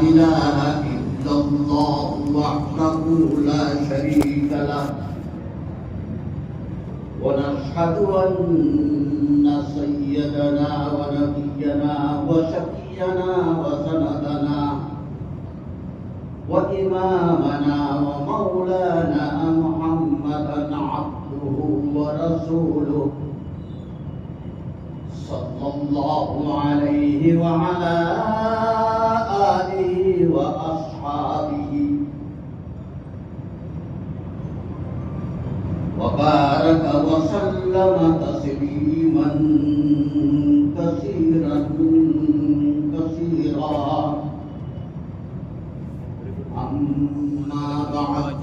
इलाहा इल्लल्लाहु वहदहु ला शरीका लह व नशहदु अन्ना सय्यदना व नबिय्यना व शफीअना व सनदना व इमामना व मौलाना मुहम्मदन अब्दुहु व रसूलुहु सल्लल्लाहु अलैहि व अला आलिहि व अस्हाबिहि व बारक व सल्लम तस्लीमन कसीरन कसीरा अम्मा बअद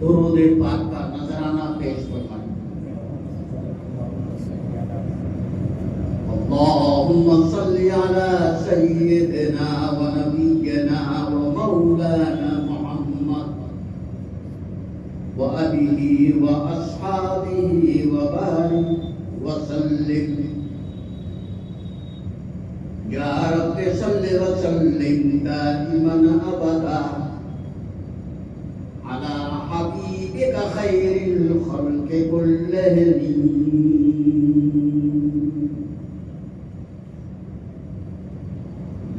दुरूद पाक का नजराना पेश फरमाएं अल्लाहुम्मा सल्ली अला सय्यिदिना व नबिय्यना व मौलाना मुहम्मद व आलिहि व अस्हाबिहि व बारिक व सल्लिम या रब्बि सल्लि व सल्लिम दाइमन अबदा अला हबीबिका खैरिल खल्क़ि कुल्लिहिम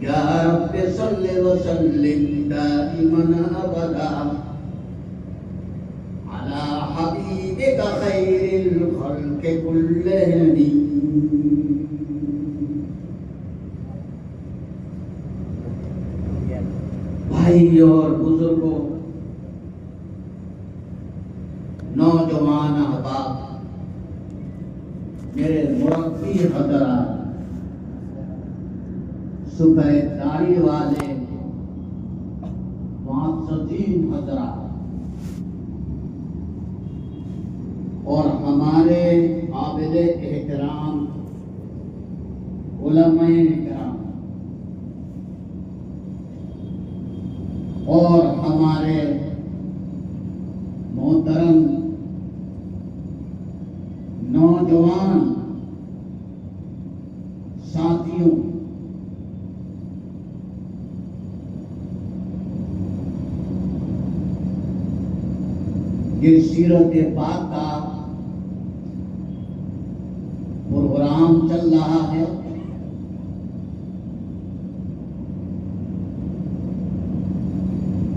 या रब्बि सल्लि व सल्लिम दाइमन अबदा अला हबीबिका खैरिल खल्क़ि कुल्लिहिम। भाई और बुजुर्गों, नौजवान अहबाब, मेरे मुरब्बी हज़रात, सुबह दाढ़ी वाले मुअज़्ज़ज़ीन हज़रात और हमारे काबिल एहतराम उलमाए किराम और हमारे मोहतरम नौजवान साथियों, ये सीरत पाक का प्रोग्राम चल रहा है।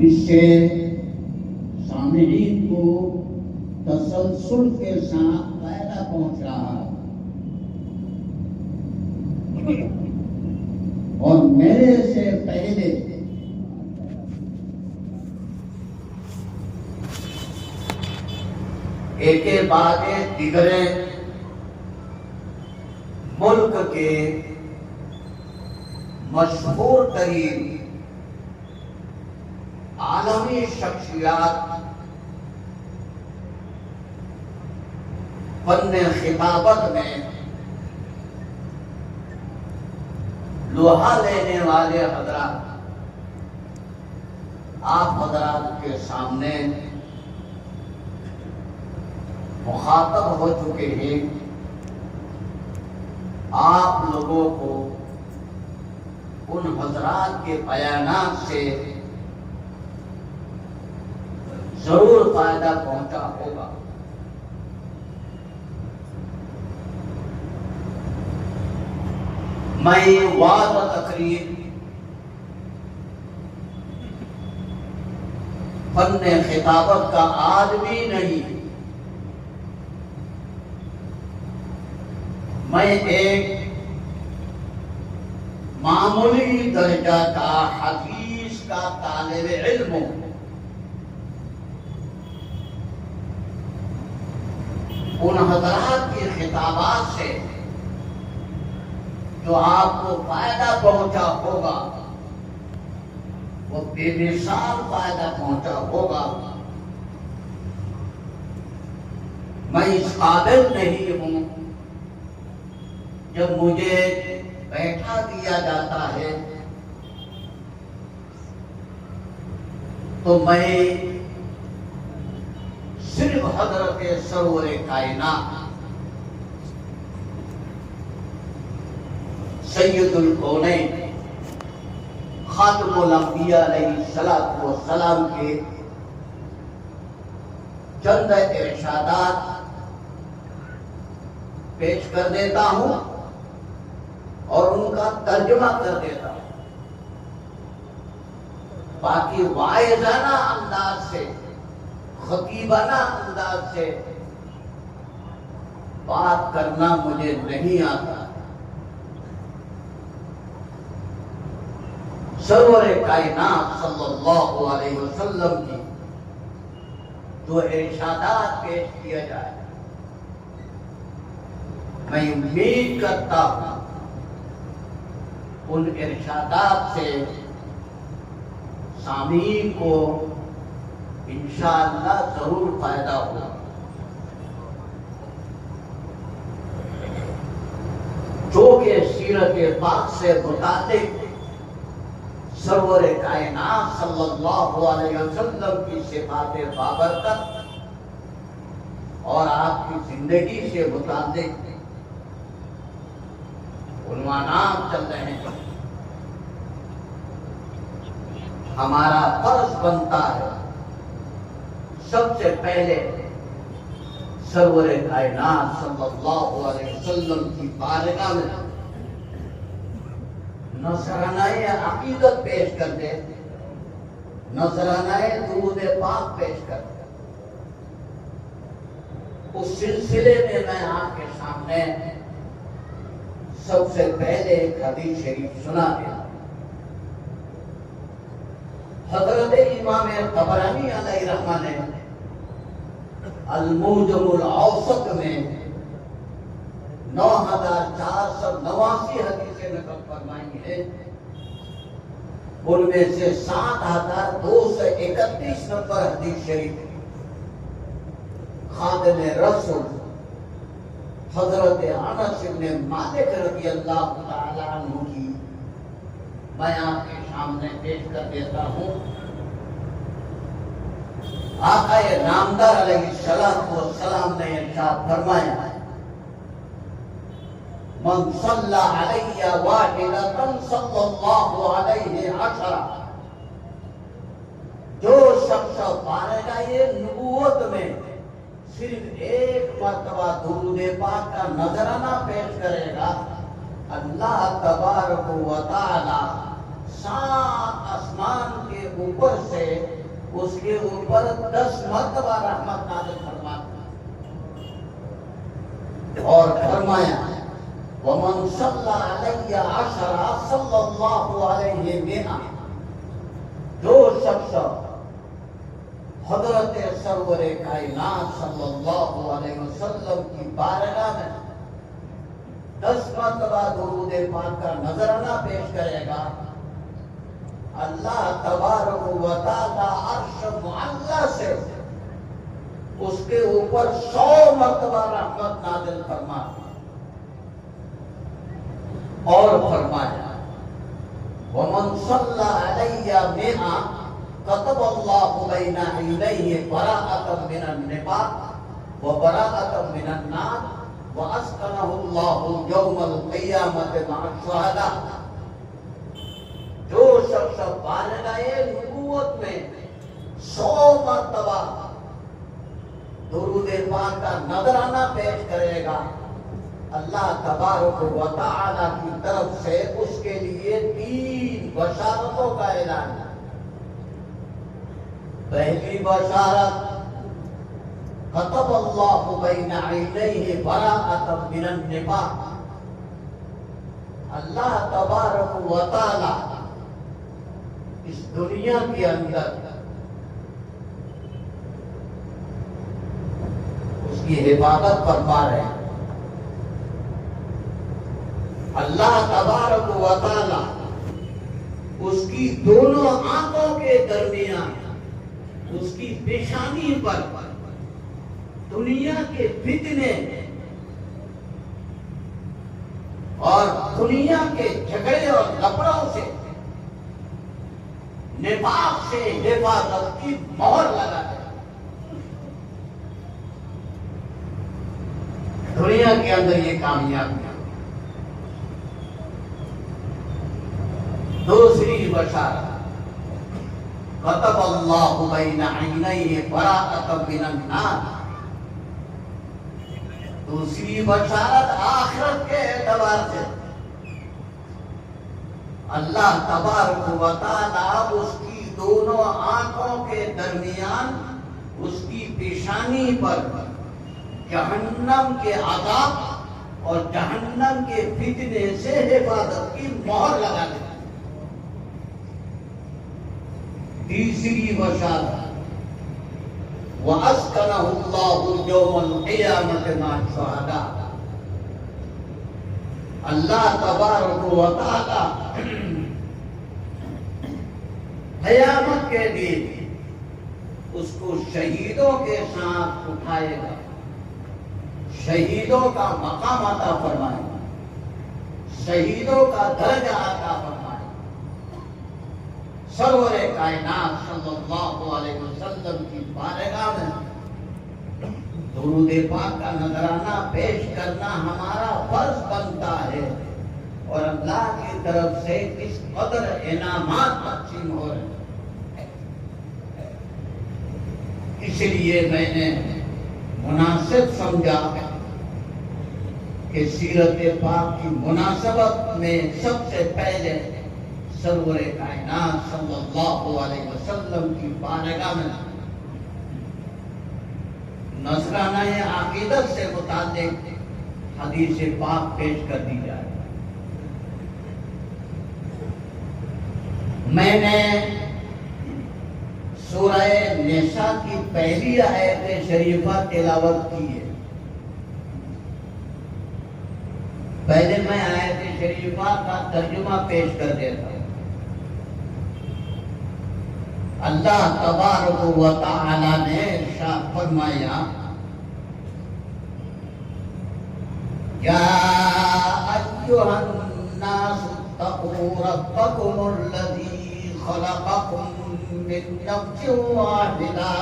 इससे सामईन को तसलसल के साथ फायदा पहुंच रहा है और मेरे से पहले एक बाद दिगरे मुल्क के मशहूर तरीन आलमी शख्सियात फन्ने खिताबत में लोहा लेने वाले हजरात आप हजरात के सामने मुखातब हो चुके हैं। आप लोगों को उन हजरात के बयानात से जरूर फायदा पहुंचा होगा। मैं वाद व तकरीर फन्ने खिताबत का आदमी नहीं, मैं एक मामूली दर्जा का हदीस का तालिब इल्म हूं। उन हज़रात की खिताबात से जो आपको फायदा पहुंचा होगा वो बेमिसाल फायदा पहुंचा होगा। मैं इस काबिल नहीं हूं, जब मुझे बैठा दिया जाता है तो मैं सिर्फ हजरत सरवर कायनात सैयदुल कौनैन खातमुल अंबिया अलैहिस्सलातु वस्सलाम के चंद इरशादात पेश कर देता हूं और उनका तर्जुमा कर देता हूं। बाकी वाइज़ाना अंदाज से, खतीबाना अंदाज से बात करना मुझे नहीं आता। सरवर कायनात सल्लल्लाहु अलैहि वसल्लम की जो इरशादात पेश किया जाए, मैं उम्मीद करता हूं उन इरशादात से सामीन को इंशाअल्लाह जरूर फायदा होगा। जो के सीरत पाक से मुताबिक सरवर कायनात सल्लल्लाहु अलैहि वसल्लम की सिफाते बाबरकत और आपकी जिंदगी से मुताबिक उन्वानात चल रहे हैं। हमारा फर्ज बनता है सबसे पहले सरवर कायनात सल्लल्लाहु अलैहि वसल्लम की बारगाह में नजरानाए अकीदत पेश कर दे, नजरानाए दुरूद पाक पेश कर दे। उस सिलसिले में मैं आपके सामने सबसे पहले एक हदीस शरीफ सुना दिया। हजरत इमाम तबरानी अलैहिर्रहमा ने अल-मुअजमुल औसत में 9489 हदीसें नकल फरमाई है। उनमें से 7231 नंबर हदीस शरीफ खादिम रसूल हजरत अनस इब्न मालिक रज़ियल्लाहु ताला अन्हु की मैं आपके सामने पेश कर देता हूं। आका नामदार अलैहिस्सलातु वस्सलाम ने इरशाद फरमाया, मन सल्ला अलैया वाहिदतन सल्लल्लाहु अलैहि अशरा। जो शख्स बारगाहे नबूवत में सिर्फ एक मर्तबा दुरूद पाक का नजराना पेश करेगा, अल्लाह तबारक व तआला 7 आसमान के ऊपर से उसके ऊपर 10 मर्तबा रहमत नाज़िल फरमाता और फरमाया, वमन सल्ला अलैया अशरा सल्लल्लाहु अलैहि मिआ। जो शख्स हजरत सरवर कायनात सल्लल्लाहु अलैहि वसल्लम की बारगाह में 10 मर्तबा दुरूद पाक का नजराना पेश करेगा, अल्लाह तबारक व तआला अर्श मुअल्ला से उसके ऊपर 100 मर्तबा रहमत नाज़िल फरमाता और फरमाया, वमन सल्ला अलैया मिआ कतबल्लाहु बैना इलैहि बराअतन मिनन निफाक व बराअतन मिनन नार व अस्कनहुल्लाहु यौमल क़ियामति मअ शुहदा। जो शख्स बारगाहे नबूवत में 100 मर्तबा दुरूद पाक का नजराना पेश करेगा, अल्लाह तबारक व तआला की तरफ से उसके लिए 3 बशारतों का ऐलान है। पहली बशारत, कतब अल्लाहु बैना ऐनैहि बराअतन मिनन निफाक। अल्लाह तबारक व तआला इस दुनिया के अंदर उसकी हिफाजत फरमा रहे हैं। अल्लाह तबारक व तआला उसकी दोनों आंखों के दरमियान, उसकी पेशानी पर दुनिया के फितने और दुनिया के झगड़े और लफड़ों से, निफाक से हिफाजत की मोहर लगा है। दुनिया के अंदर ये कामयाबी। दूसरी बशारत, कतब अल्लाहु बैना ऐनैहि बराअतन मिनन नार। दूसरी बशारत आखिरत के एतबार से अल्लाह तबारक व तआला उसकी दोनों आंखों के दरमियान, उसकी पेशानी पर जहन्नम के अज़ाब और जहन्नम के फितने से हिफाजत की मोहर लगा देता। तीसरी बशारत, व अस्कनहु अल्लाहु यौमल क़ियामति मअ शुहदा। अल्लाह तबारक व तआला क़यामत के दिन उसको शहीदों के साथ उठाएगा, शहीदों का मकाम अता फरमाएगा, शहीदों का दर्जा अता फरमाएगा। सरवरे कायनात सल्लल्लाहु अलैहि वसल्लम की बारगाह में दुरूद पाक का नजराना पेश करना हमारा फर्ज बनता है और अल्लाह की तरफ से किस कदर इनामात तक़सीम हो रहे हैं। इसलिए मैंने मुनासिब समझा कि सीरत पाक की मुनासबत में सबसे पहले सरवरे कायनात सल्लल्लाहु अलैहि वसल्लम की बारगाह में नजराना अकीदत से मुताल्लिक हदीस पाक पेश कर दी जाए। मैंने सूरह निसा की पहली आयत शरीफा तिलावत की है। पहले मैं आयत शरीफा का तर्जुमा पेश कर देता हूं। अल्लाह तबारक व तआला ने इरशाद फरमाया, या अय्युहन नास तक़ू रब्बकुमुल्लज़ी खलक़कुम मिन नफ्सिन वाहिदा।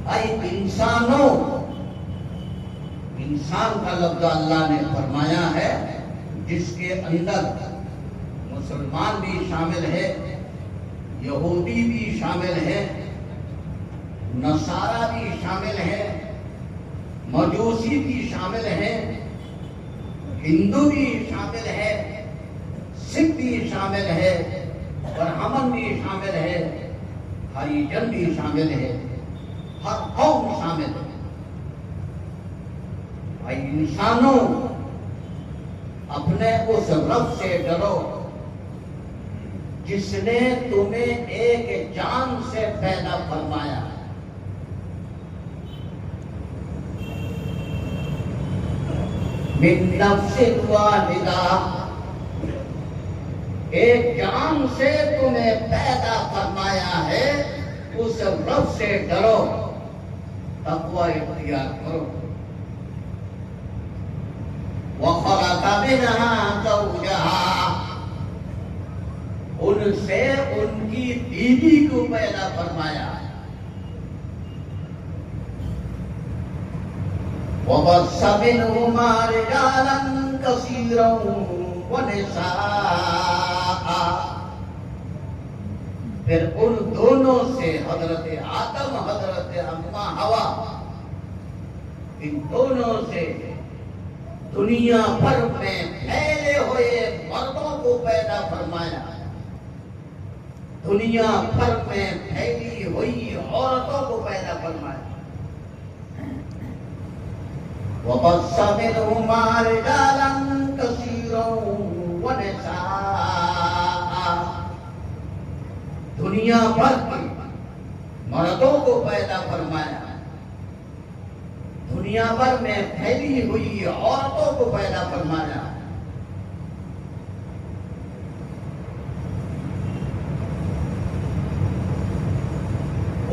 ऐ इंसानों, इंसान का लफ्ज़ अल्लाह ने फरमाया है जिसके अंदर मुसलमान भी शामिल है, यहूदी भी शामिल है, नसारा भी शामिल है, मजूसी भी शामिल है, हिंदू भी शामिल है, सिख भी शामिल है, ब्राह्मण भी शामिल है, हरिजन भी शामिल है, हर कौम शामिल है। भाई इंसानों, अपने उस रब से डरो जिसने तुम्हें एक जान से पैदा फरमाया। मिन नफ्सिन वाहिदा, एक जान से तुम्हें पैदा फरमाया है। उस रब से डरो, तक़वा इख्तियार करो। वख़लक़ मिनहा ज़ौजहा, उनसे उनकी बीवी को पैदा फरमाया। वबस्स मिनहुमा रिजालन कसीरन व निसाआ, फिर उन दोनों से हजरत आदम, हजरत अम्मा हवा इन दोनों से दुनिया भर में फैले हुए मर्दों को पैदा फरमाया, दुनिया भर में फैली हुई औरतों को पैदा फरमाया। वबस्सा मिनहुमा रिजालन कसीरन व निसाअ, दुनिया भर के मर्दों को पैदा फरमाया, दुनिया भर में फैली हुई औरतों को पैदा फरमाया।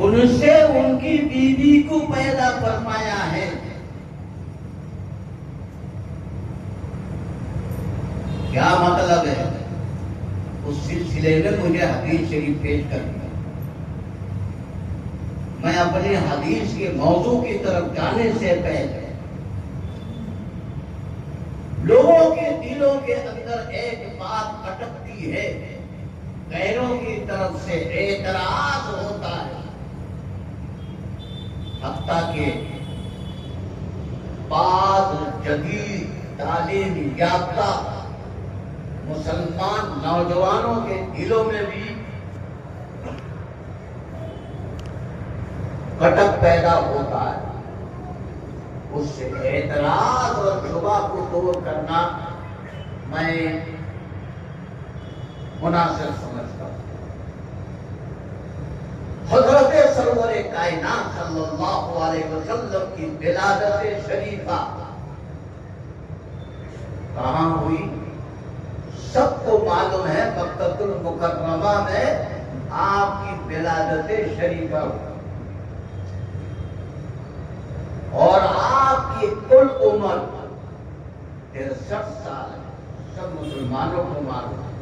उनसे उनकी बीवी को पैदा फरमाया है। क्या मतलब है? उस सिलसिले में मुझे हदीस शरीफ पेश कर दिया। मैं अपने हदीस के मौजू की तरफ जाने से पहले लोगों के दिलों के अंदर एक बात अटकती है, गैरों की तरफ से एतराज होता है। हत्ता के बाद जदीद तालीम याफ्ता मुसलमान नौजवानों के दिलों में भी कटक पैदा होता है। उससे एतराज और शुबा को दूर करना मैं मुनासिब समझता हूं। हज़रत सरवर कायनात सल्लल्लाहु अलैहि वसल्लम की विलादत शरीफा कहां हुई? सबको मालूम है, मक्कतुल मुकर्रमा में आपकी विलादत शरीफा हुई और आपकी कुल उम्र 63 साल है। सब मुसलमानों को मालूम है।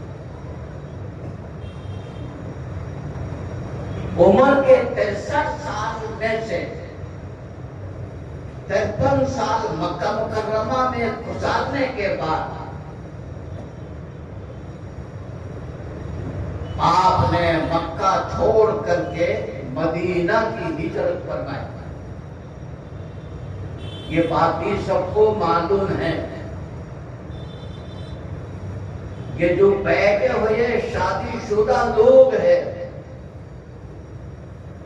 उम्र के 63 साल में से 53 साल मक्का मुकर्रमा में गुजारने के बाद आपने मक्का छोड़ करके मदीना की हिजरत फरमाई। ये बात भी सबको मालूम है। ये जो बैठे हुए शादीशुदा लोग हैं,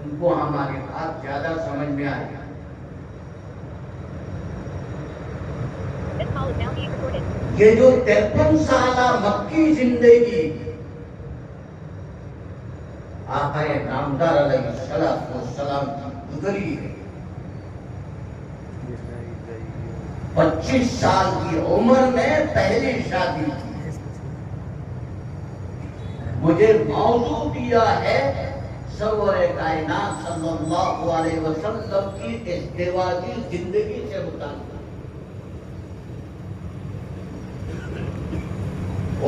उनको हमारी बात ज्यादा समझ में आएगी। ये जो 53 साल मक्की जिंदगी आकाए नामदार अलैहिस्सलाम की गुजरी है। 25 साल की उम्र में पहली शादी की। मुझे मौजू दिया है सरवर कायनात सल्लल्लाहु अलैहि वसल्लम की इज़्दिवाजी जिंदगी से मुताल्लिक़।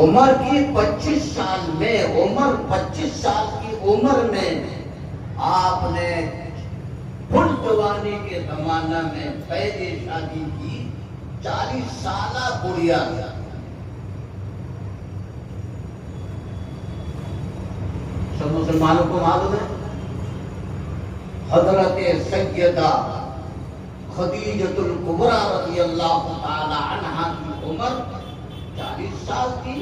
उम्र की 25 साल में, उम्र 25 साल की उम्र में आपने फुल जवानी के जमाना में पहली शादी की। 40 साल बुढ़िया सब मुसलमानों को मालूम है। हजरत सैयदा खदीजतुल कुबरा रज़ियल्लाहु ताला अन्हा की उम्र 40 साल की।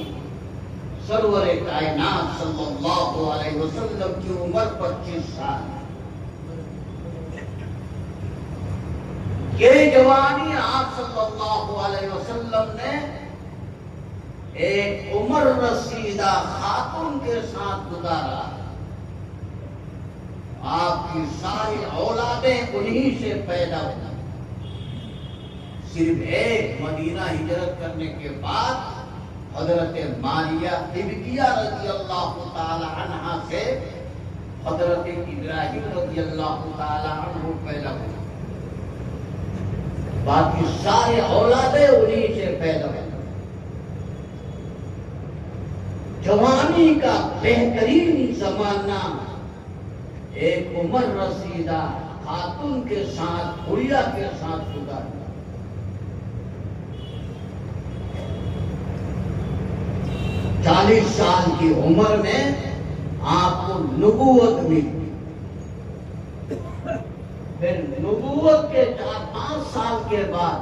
सरवर कायनात सल्लल्लाहु अलैहि वसल्लम की उम्र 25 साल। ये जवानी आप सल्लल्लाहु अलैहि वसल्लम ने एक उम्र रसीदा खातून के साथ गुजारा। आपकी सारी औलादें उन्हीं से पैदा हुई। सिर्फ एक मदीना हिजरत करने के बाद हजरत मारिया इब्तिया रज़ियल्लाहु ताला अन्हा से हजरत इब्राहिम रज़ियल्लाहु ताला अन्हु पैदा हुए। बाकी सारे औलादे उन्हीं से पैदा हुए। जवानी का बेहतरीन जमाना एक उम्र रसीदा खातून के साथ, गुड़िया के साथ गुजारा। 40 साल की उम्र में आपको नबूवत मिली। फिर नबूवत के 4-5 साल के बाद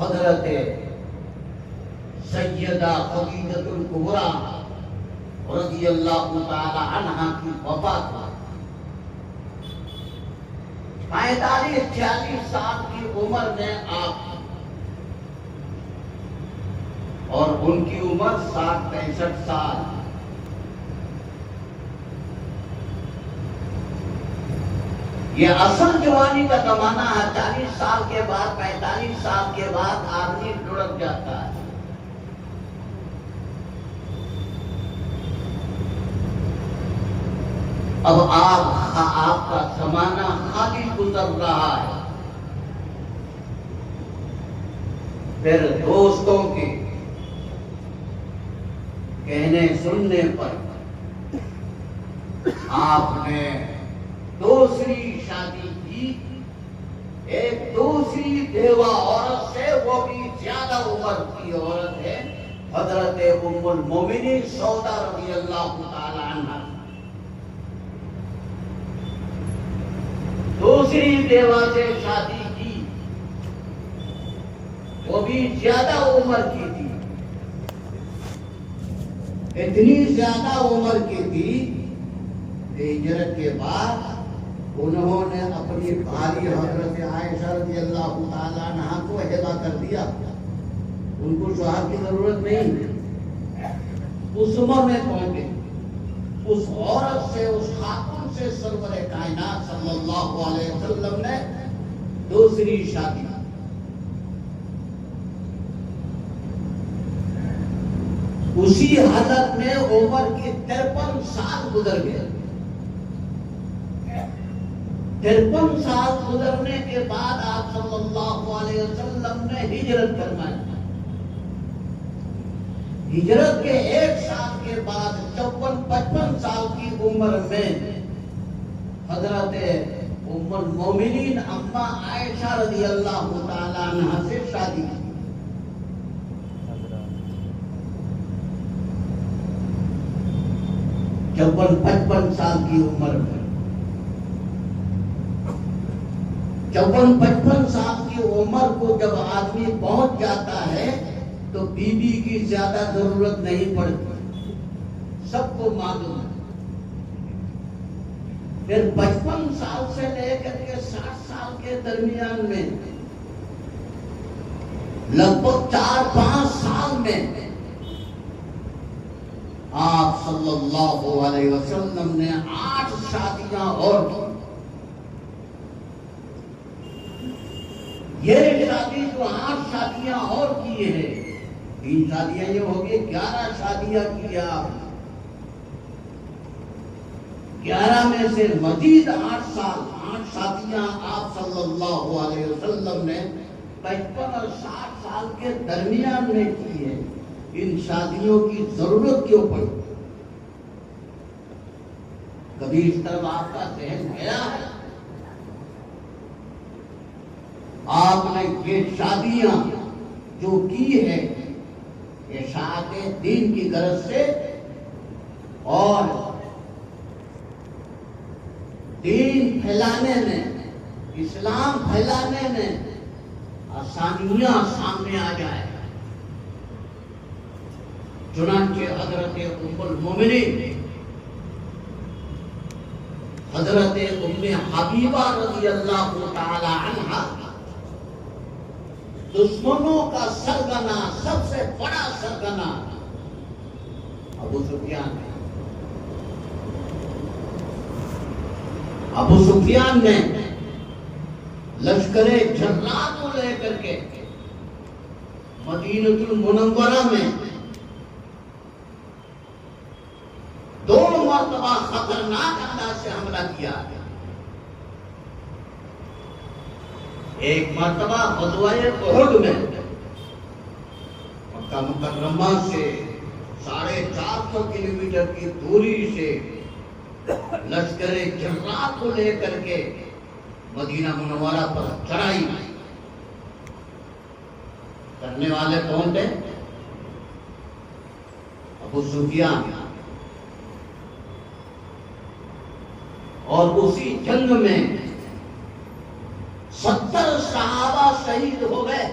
हजरत सैयदा खदीजतुल कुबरा रज़ियल्लाहु ताला अन्हा की वफात हुई। 45-46 साल की उम्र में आप, और उनकी उम्र 60-65 साल। ये असल जवानी का जमाना है। 40 साल के बाद, 45 साल के बाद आदमी लुढ़क जाता है। अब आपका जमाना खाली गुजर रहा है। फिर दोस्तों के कहने सुनने पर आपने दूसरी शादी की, एक दूसरी बेवा औरत से, वो भी ज्यादा उम्र की औरत है, हजरत उम्मुल मोमिनीन सौदा रज़ियल्लाहु ताला अन्हा। दूसरी बेवा से शादी की, वो भी ज्यादा उम्र की थी। इतनी ज्यादा उम्र की थी कि हिजरत के बाद उन्होंने अपनी भारी हजरत आयशा रज़ियल्लाहु ताला अन्हा को हिबा कर दिया। उनको शौहर की जरूरत नहीं। उस उम्र में पहुंचे, उस औरत से, उस खातून से सरवरे कायनात सल्लल्लाहु अलैहि वसल्लम ने दूसरी शादी। उसी हालत में उम्र के 53 साल गुजर गए। 53 साल गुजरने के बाद आप सल्लल्लाहु अलैहि वसल्लम ने हिजरत फरमाई। हिजरत के 1 साल के बाद 54-55 साल की उम्र में हजरत उम्मुल मोमिनीन अम्मा आयशा रज़ियल्लाहु ताला अन्हा से शादी की। 54-55 साल की उम्र में, 54-55 साल की उम्र को जब आदमी पहुंच जाता है तो बीबी की ज्यादा जरूरत नहीं पड़ती, सबको मालूम है। फिर 55 साल से लेकर के 60 साल के दरमियान में लगभग 4-5 साल में आप सल्लल्लाहु अलैहि वसल्लम ने 8 शादियां और की। ये शादी जो 8 शादियां और की है, 3 शादियां ये हो गई, 11 शादियां की आपने। 11 में से मजीद 8 शादियां आप सल्लल्लाहु अलैहि वसल्लम ने 55 और 60 साल के दरमियान में की है। इन शादियों की जरूरत क्यों पड़ी? कभी इस तरफ आपका जहन गया है? आपने ये शादियां जो की है, ये शादी दीन की गरज से और दीन फैलाने में, इस्लाम फैलाने में आसानियां सामने आ जाए। चुनांचे हजरत उम्मुल मोमिनीन हजरत उम्मे हबीबा रज़ियल्लाहु ताला अन्हा, दुश्मनों का सरगना, सबसे बड़ा सरगना अबू सुफियान ने लश्करे जर्राह को लेकर के मदीनतुल मुनव्वरा में 2 मरतबा खतरनाक अंदाज से हमला किया है। एक मरतबा ग़ज़वा-ए उहुद में मक्का मुकर्रमा से 450 किलोमीटर की दूरी से लश्करे जर्राह को लेकर के मदीना मुनव्वरा पर चढ़ाई करने वाले कौन थे? अबू सुफियान। और उसी जंग में 70 सहाबा शहीद हो गए।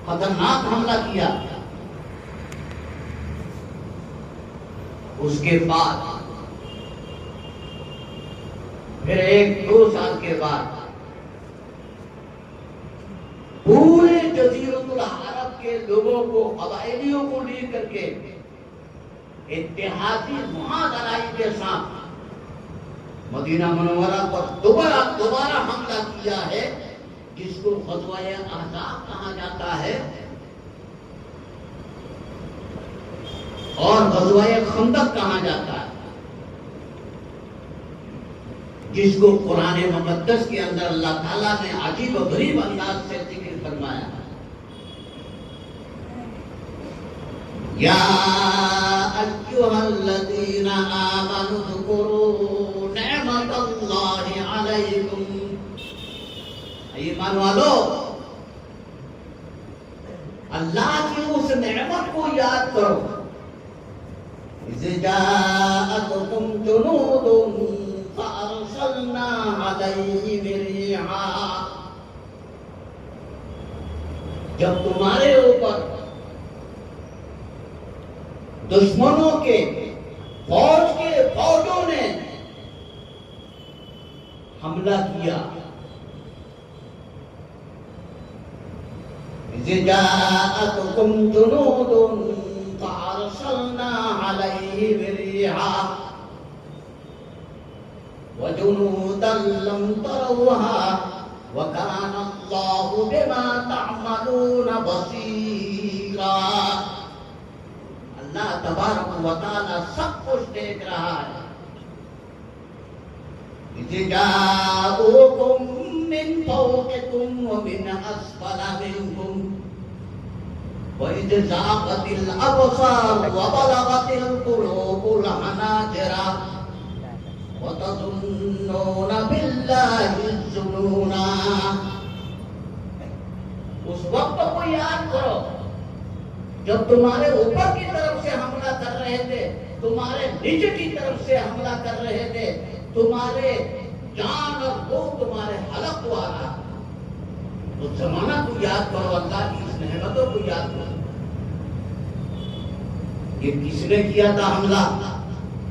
खतरनाक हमला किया। उसके बाद फिर 1-2 साल के बाद पूरे जजीरतुल अरब के लोगों को, कबायलियों को लेकर के इत्तेहादी महादराई के साथ मदीना मुनव्वरा पर दोबारा हमला किया है, जिसको ग़ज़वा-ए अहज़ाब कहा जाता है और ग़ज़वा-ए खंदक कहा जाता है, जिसको कुरान मुक़द्दस के अंदर अल्लाह ताला ने अजीब और गरीब अंदाज से जिक्र फरमाया। या अय्युहल्लज़ीना आमनू ज़कुरू निअमतल्लाहि अलैकुम, ईमान वालो, अल्लाह की उस नेमत को याद करो। इज़ जाअतकुम जुनूदुन फ़अरसलना अलैहिम रिहा, जब तुम्हारे ऊपर दुश्मनों के फौजों ने हमला किया। जाअतकुम जुनूदुन फ़अरसलना अलैहिम रिहा व जुनूदन लम तरौहा व काना अल्लाहु बिमा तअमलून बसीरा। अल्लाह तबारक व तआला सब कुछ देख रहा है। जाओकुम मिन फौकिकुम व मिन अस्फल मिनकुम व इज़ ज़ाग़तिल अबसार व बलगतिल क़ुलूबुल हनाजिरा व तज़ुन्नूना बिल्लाहि ज़ुनूना। उस वक्त को याद करो जब तुम्हारे ऊपर की तरफ से हमला कर रहे थे, तुम्हारे नीचे की तरफ से हमला कर रहे थे, तुम्हारे जान और वो तुम्हारे हलक को आ रहा। उस जमाना को याद करो, अल्लाह की इस नेमतों को याद करो। ये किसने किया था हमला?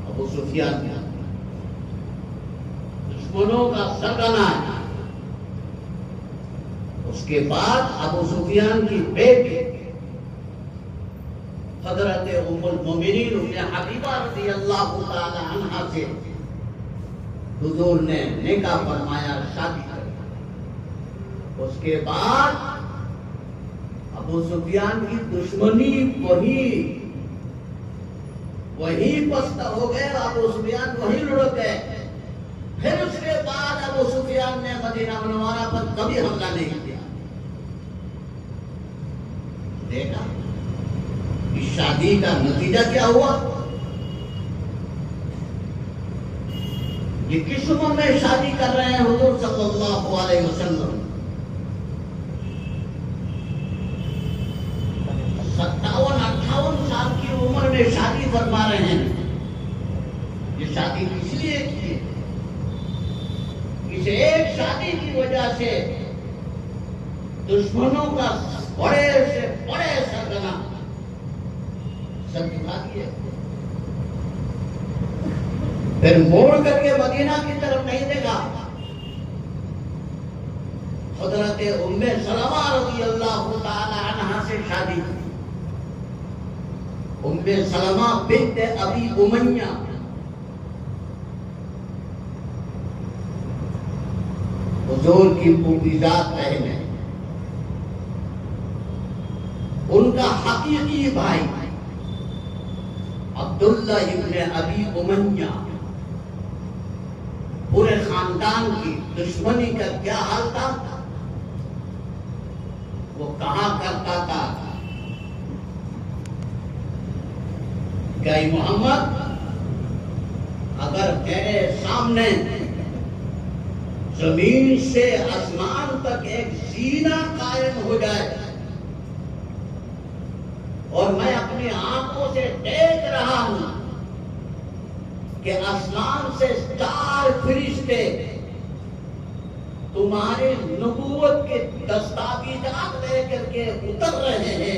अबू सुफियान ने। दुश्मनों का सरगना है। उसके बाद अबू सुफियान की बेटी हज़रत उम्मुल मोमिनीन उम्मे हबीबा रज़ियल्लाहु ताला अन्हा से हुजूर ने निकाह फरमाया, शादी कर। उसके बाद अबू सुफियान की दुश्मनी वही पस्त हो गए। अबू सुफियान वही लुढ़क गए। फिर उसके बाद अबू सुफियान ने मदीना मुनव्वरा पर कभी हमला नहीं किया। देखा इस शादी का नतीजा क्या हुआ? ये किस उम्र में शादी कर रहे हैं हुजूर सल्लल्लाहु अलैहि वसल्लम? 57-58 साल की उम्र में शादी फरमा रहे हैं। ये शादी किस लिए की है? इस एक शादी की वजह से दुश्मनों का बड़े से बड़े सरगना सर दिखा दिए। फिर मोड़ करके मदीना की तरफ नहीं देखा। हज़रत उम्मे सलमा रज़ियल्लाहु ताला अन्हा से शादी की। उम्मे सलमा बिन्त अबी उमय्या हुजूर की पूरीजात बहन है। उनका हकीकी भाई अब्दुल्ला इब्ने अबी उमय्या, पूरे खानदान की दुश्मनी का क्या हाल था? वो कहा करता था कि मोहम्मद, अगर तेरे सामने जमीन से आसमान तक एक सीना कायम हो जाए और मैं अपनी आंखों से देख रहा हूं कि आसमान से 4 फरिश्ते तुम्हारे नबूवत के दस्तावेजात लेकर के उतर रहे हैं,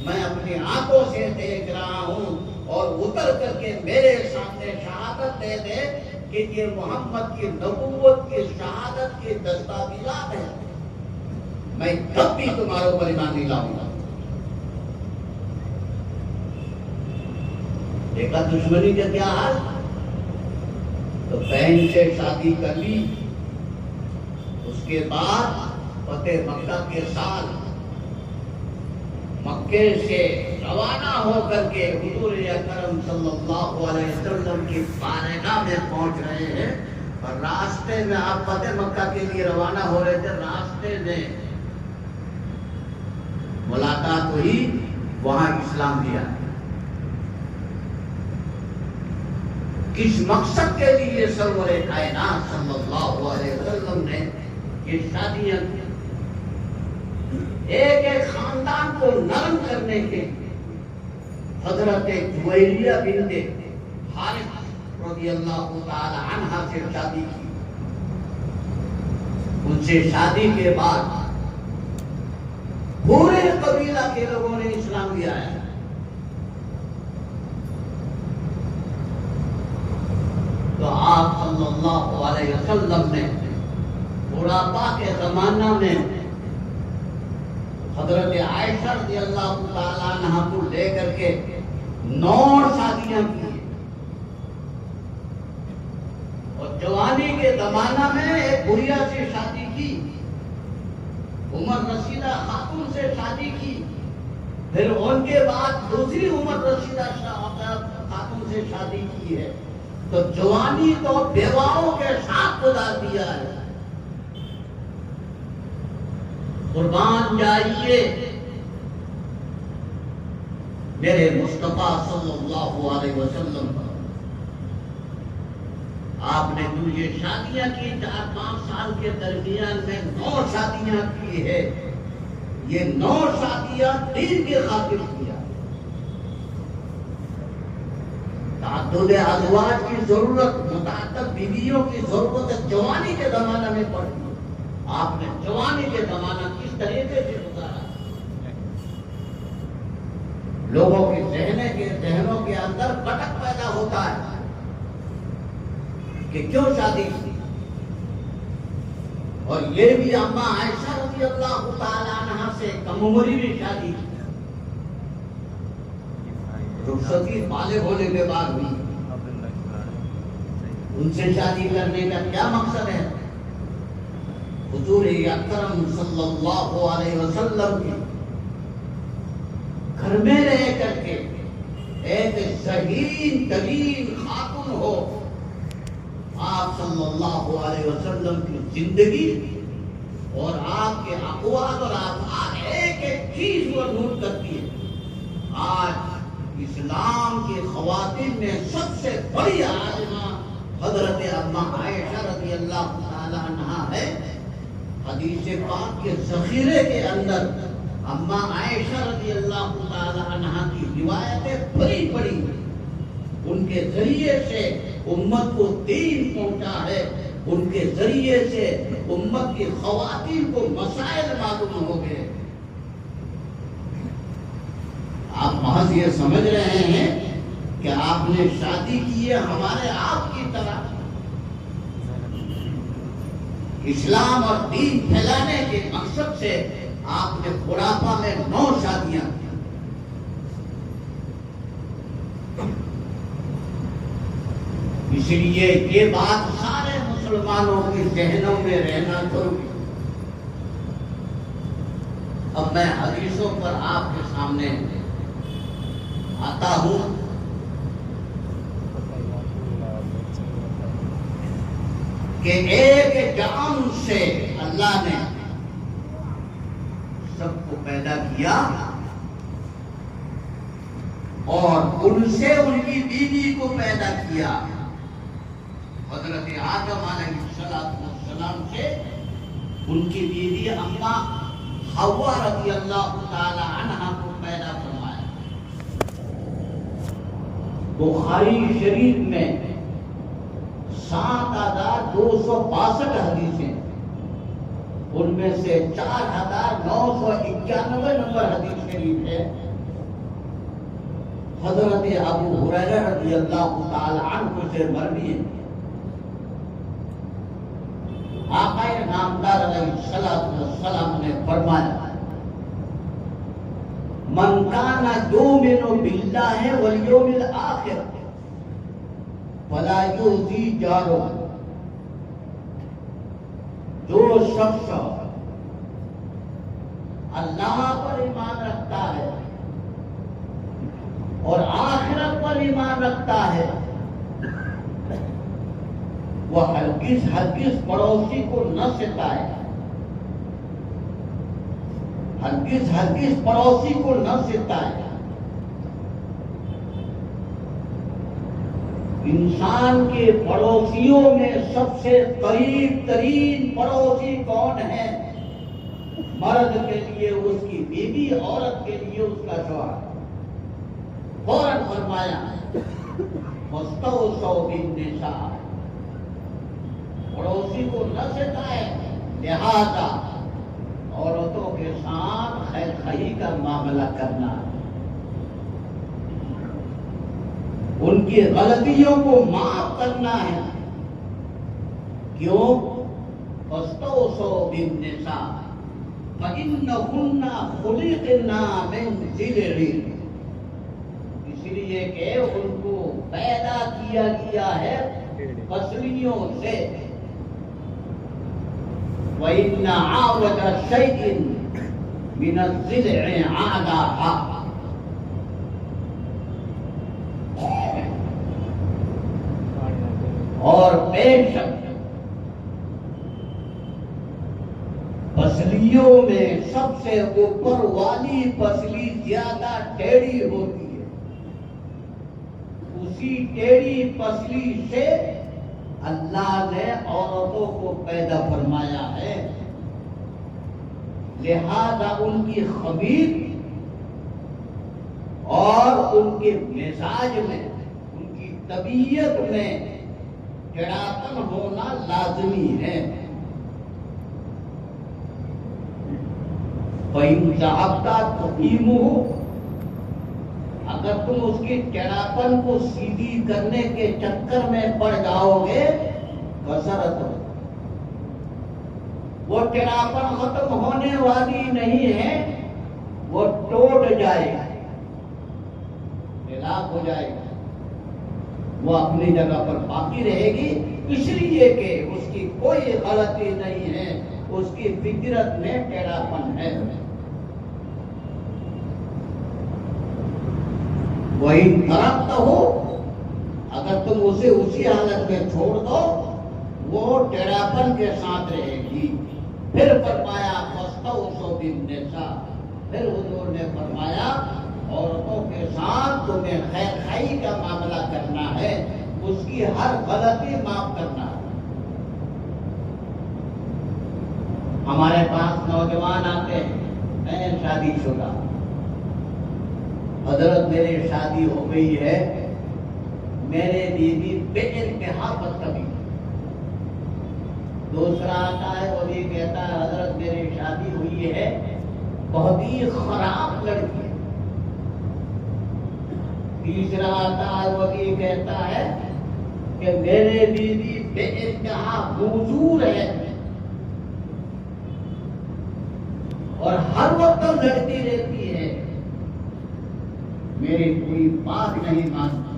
मैं अपनी आंखों से देख रहा हूं, और उतर करके मेरे सामने शहादत दे दे कि ये मोहम्मद की नबूवत की शहादत के दस्तावेजात है, मैं तब भी तुम्हारे ऊपर ईमान नहीं लाऊंगा। देखा दुश्मनी का क्या हाल। तो बहन से शादी कर ली, उसके बाद फतेह मक्का के साल मक्के से रवाना होकर के हुजूर अकरम सल्लल्लाहु अलैहि वसल्लम की बारगाह में पहुंच रहे हैं। और रास्ते में आप फतेह मक्का के लिए रवाना हो रहे थे, रास्ते में मुलाकात हुई, वहां इस्लाम दिया। किस मकसद के लिए सरवरे कायनात सल्लल्लाहु अलैहि वसल्लम ने ये शादियां की? एक एक खानदान को नरम करने के हजरत जुवैरिया बिन्ते हारिस रज़ियल्लाहु ताला अन्हा से शादी की। उनसे शादी के बाद पूरे कबीला के लोगों ने इस्लाम लिया है। तो आप सल्लल्लाहु अलैहि वसल्लम ने बुढ़ापा के जमाना में हजरत आयशा रज़ियल्लाहु ताला अन्हा को लेकर के 9 शादियां की। और जवानी के जमाना में एक बुढ़िया से शादी की, उमर रशीदा खातून से शादी की, फिर उनके बाद दूसरी उमर रशीदा खातून से शादी की है। तो जवानी तो बेवाओं के साथ गुजार दिया है। कुर्बान जाइए मेरे मुस्तफा सल्लल्लाहु अलैहि वसल्लम। आपने जो ये शादियां की 4-5 साल के दरमियान में 9 शादियां की है, ये 9 शादियां दीन के खातिर किया। ताद्दुद अज़वाज की जरूरत, मुताअद्दिद बीवियों की जरूरत जवानी के जमाना में पड़ी। आपने जवानी के जमाना किस तरीके से गुजारा? लोगों के जहनों के अंदर भटक पैदा होता है कि क्यों शादी की। और ये भी अम्मा आयशा रज़ियल्लाहु ताला अन्हा से कम उम्री में शादी की, रुखसती बालिग होने के बाद हुई। उनसे शादी करने का क्या मकसद है? हुजूर अकरम सल्लल्लाहु अलैहि वसल्लम के घर में रह करके एक शहीन तरीन खातून हो, आप सल्लल्लाहु अलैहि वसल्लम की जिंदगी और आपके अक़वाल और आसार एक एक चीज वो नोट करती है। आज इस्लाम की ख़वातीन में सबसे बड़ी आलिमा हजरत अम्मा आयशा रज़ियल्लाहु ताला अन्हा है। हदीस पाक के ज़ख़ीरे के अंदर अम्मा आयशा रज़ियल्लाहु ताला अन्हा की रिवायतें भरी पड़ी। उनके जरिए से उम्मत को दीन पहुंचा है, उनके जरिए से उम्मत की ख़वातीन को मसाइल मालूम हो गए। आप महज ये समझ रहे हैं कि आपने शादी की है हमारे आपकी तरह। इस्लाम और दीन फैलाने के मकसद से आपने बुढ़ापा में 9 शादियां की। इसलिए ये बात सारे मुसलमानों के जहनों में रहना जरूरी। अब मैं हदीसों पर आपके सामने आता हूं। कि एक जान से अल्लाह ने सबको पैदा किया और उनसे उनकी बीवी को पैदा किया। हजरत आदम अलैहिस्सलाम से उनकी बीवी अम्मा हव्वा रज़ियल्लाहु ताला अन्हा को पैदा फरमाया। बुखारी शरीफ में 7262 हदीसें उनमें से 4991 नंबर हदीस शरीफ है। हजरत अबू हुरैरा रज़ियल्लाहु ताला अन्हु से मरवी है, आका नामदार अलैहिस्सलाम ने फरमाया, मन काना युमिनु बिल्लाहि वल यौमिल आखिर फला युज़ी जारो। जो शख्स अल्लाह पर ईमान रखता है और आखिरत पर ईमान रखता है, वह हरगिज पड़ोसी को न सिताए, हरगिज पड़ोसी को न सिताए। इंसान के पड़ोसियों में सबसे करीब तरीन पड़ोसी कौन है? मर्द के लिए उसकी बीवी, औरत के लिए उसका शौहर। फौरन फरमाया, मुस्तौसौ बिन्निसा, पड़ोसी को न सिताए, लिहाजा औरतों के साथ खैर खाई का मामला करना, उनकी गलतियों को माफ करना है। क्यों? मुस्तौसौ बिन्निसा फइन्नहुन्ना खुलिक़ना मिन ज़िल्ज़िल, इसलिए कि उनको पैदा किया गया है पसलियों से। वइन्ना आवजा शैइन मिन ज़िल्ज़ि आदाहा, और बेशक पसलियों में सबसे ऊपर वाली पसली ज्यादा टेढ़ी होती है। उसी टेढ़ी पसली से अल्लाह ने औरतों को पैदा फरमाया है, लिहाजा उनकी खमीर और उनके मिजाज में, उनकी तबीयत में टेढ़ापन होना लाजमी है। अगर तुम उसकी टेढ़ापन को सीधी करने के चक्कर में पड़ जाओगे, कसरत वो टेढ़ापन खत्म होने वाली नहीं है, वो टूट जाएगा, हिलाक हो जाएगा, वो अपनी जगह पर बाकी रहेगी, इसलिए कि उसकी कोई गलती नहीं है, उसकी फितरत में टेढ़ापन है। वही तरफ हो, अगर तुम उसे उसी हालत में छोड़ दो, वो टेढ़ापन के साथ रहेगी। फिर फरमाया मुस्तौसौ बिन्निसा, फिर हुजूर ने फरमाया औरतों के साथ तुम्हें खैर खाई का मामला करना है, उसकी हर गलती माफ करना है। हमारे पास नौजवान आते हैं, मैं शादीशुदा, हजरत मेरी शादी हो गई है, मेरे बीवी बेइंतहा बदतमीज। दूसरा आता है, वो भी कहता है हजरत मेरी शादी हुई है, बहुत ही खराब लड़की है। तीसरा आता है, वो भी कहता है कि मेरे बीवी बेइंतहा मौजूद है और हर वक्त लड़ती रहती है, मेरी कोई बात नहीं मानती।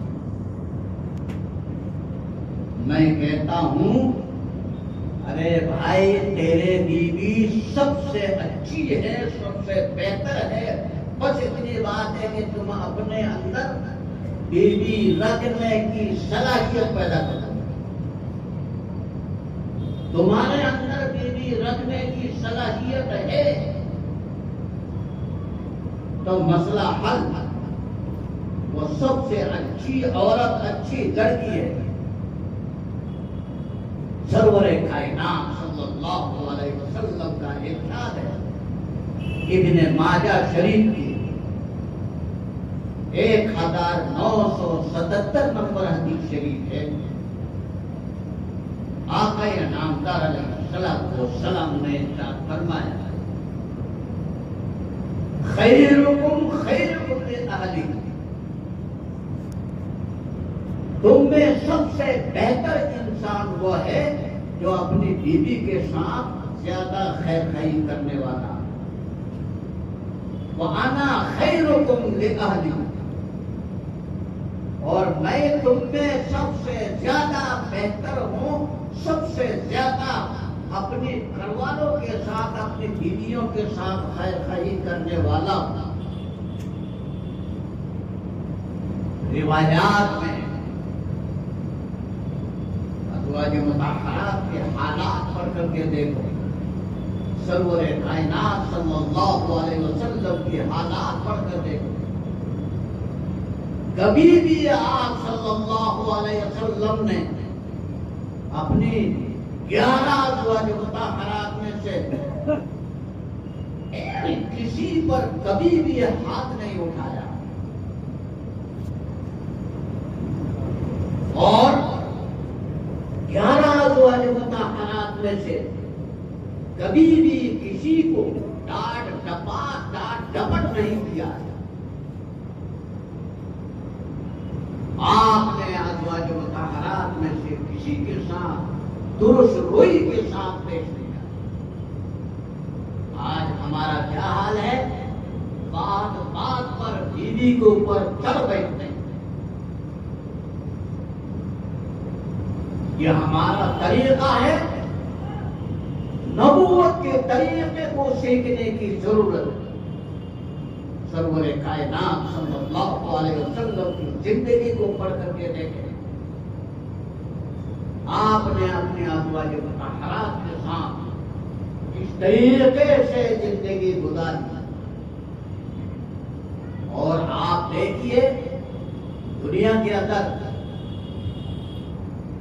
मैं कहता हूं, अरे भाई तेरे बीवी सबसे अच्छी है, सबसे बेहतर है, बस इतनी बात है कि तुम अपने अंदर बीवी रखने की सलाहियत पैदा करो। तुम्हारे अंदर बीवी रखने की सलाहियत है तो मसला हल। वो सबसे अच्छी औरत, अच्छी लड़की है। सरवरे कायनात सल्लल्लाहु अलैहि वसल्लम का इरशाद है, इब्ने माजा शरीफ की 1977 नंबर हदीस शरीफ है। आका नाम नामदार अलैहिस्सलाम ने इरशाद फरमाया, खैरुकुम खैरुकुम लिअहली, तुम में सबसे बेहतर इंसान वो है जो अपनी बीवी के साथ ज्यादा खैर खाई करने वाला। व अना खैरुकुम लिअहली, और मैं तुम में सबसे ज्यादा बेहतर हूँ, सबसे ज्यादा अपने घरवालों के साथ, अपनी बीवियों के साथ खैर खाई करने वाला। रिवायात में अज़वाज मुतहहरात के हालात पढ़ करके देखो, सरवर कायनात सल्लल्लाहु अलैहि वसल्लम के हालात पढ़ कर देखो। कभी भी आप सल्लल्लाहु अलैहि वसल्लम ने अपनी 11 अज़वाज मुतहहरात में से किसी पर कभी भी हाथ नहीं उठाया, और 11 अज़वाज मुतहहरात में से कभी भी किसी को डांट डपट नहीं किया। आपने अज़वाज मुतहहरात में से किसी के साथ दुरुस्त रोई के साथ पेश किया। आज हमारा क्या हाल है, बात बात पर बीवी के ऊपर चढ़ बैठते हैं। यह हमारा तरीका है। नबूवत के तरीके को सीखने की जरूरत है। सरवर कायनात सल्लल्लाहु अलैहि वसल्लम की जिंदगी को पढ़ करके देखें। आपने अपने अज़वाज मुतहहरात के साथ इस तरीके से जिंदगी गुजारी, और आप देखिए दुनिया के अंदर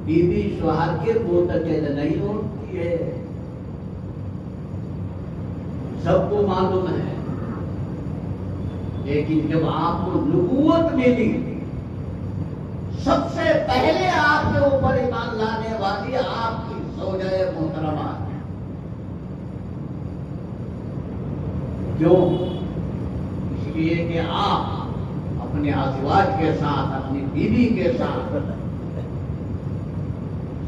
बीवी शौहर के मुतक़िद नहीं होती है, सबको मालूम है। लेकिन जब आपको नबूवत मिली, सबसे पहले आपके ऊपर ईमान लाने वाली आपकी ज़ौजा मोहतरमा है। क्यों? इसलिए कि आप अपने अज़वाज के साथ, अपनी बीवी के साथ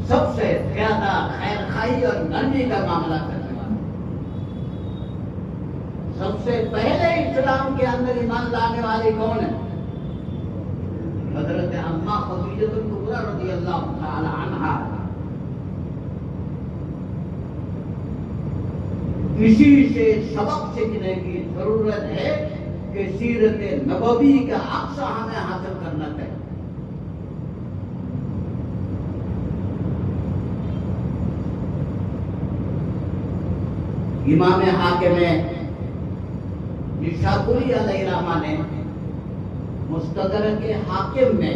सबसे ज्यादा खैर खाई और नरमी का मामला करने वाले। सबसे पहले इस्लाम के अंदर ईमान लाने वाली कौन है? हज़रत अम्मा खदीजतुल कुबरा रज़ियल्लाहु ताला अन्हा। इसी से सबक सीखने की जरूरत है कि सीरत नबवी का अक्सा हमें हासिल करना चाहिए। इमाम हाकिम निशापुरी अलैहिर्रहमा ने मुस्तदरक के हाकिम में